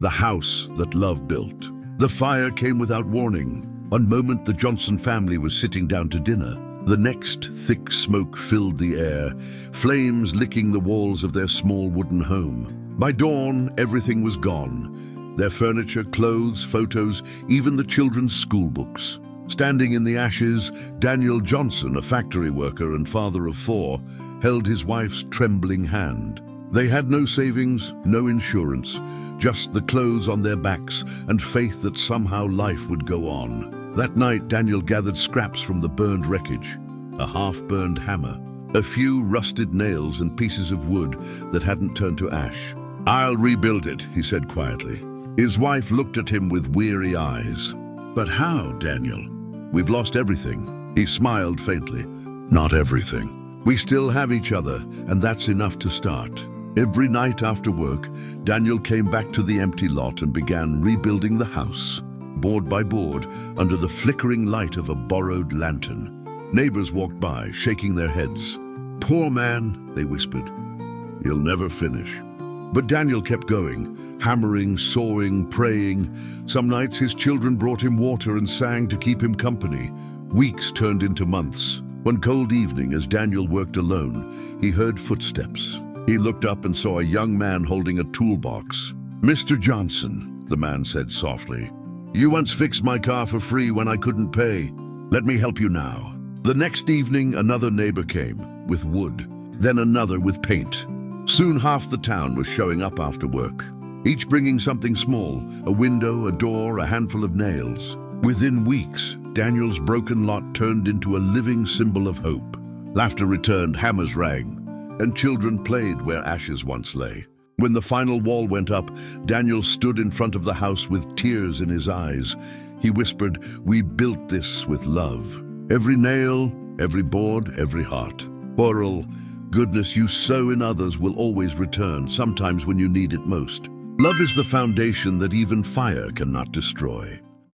the house that love built. The fire came without warning. One moment the Johnson family was sitting down to dinner. The next, thick smoke filled the air, flames licking the walls of their small wooden home. By dawn, everything was gone. Their furniture, clothes, photos, even the children's school books. Standing in the ashes, Daniel Johnson, a factory worker and father of 4, held his wife's trembling hand. They had no savings, no insurance, just the clothes on their backs and faith that somehow life would go on. That night, Daniel gathered scraps from the burned wreckage, a half-burned hammer, a few rusted nails and pieces of wood that hadn't turned to ash. "I'll rebuild it," he said quietly. His wife looked at him with weary eyes. "But how, Daniel? We've lost everything." He smiled faintly. "Not everything. We still have each other, and that's enough to start." Every night after work, Daniel came back to the empty lot and began rebuilding the house, board by board, under the flickering light of a borrowed lantern. Neighbors walked by, shaking their heads. "Poor man," they whispered. "He'll never finish." But Daniel kept going, hammering, sawing, praying. Some nights his children brought him water and sang to keep him company. Weeks turned into months. One cold evening, as Daniel worked alone, he heard footsteps. He looked up and saw a young man holding a toolbox. "Mr. Johnson," the man said softly, "you once fixed my car for free when I couldn't pay. Let me help you now." The next evening, another neighbor came, with wood, then another with paint. Soon half the town was showing up after work, each bringing something small, a window, a door, a handful of nails. Within weeks, Daniel's broken lot turned into a living symbol of hope. Laughter returned, hammers rang, and children played where ashes once lay. When the final wall went up, Daniel stood in front of the house with tears in his eyes. He whispered, "We built this with love. Every nail, every board, every heart. Oral, goodness you sow in others will always return, sometimes when you need it most. Love is the foundation that even fire cannot destroy."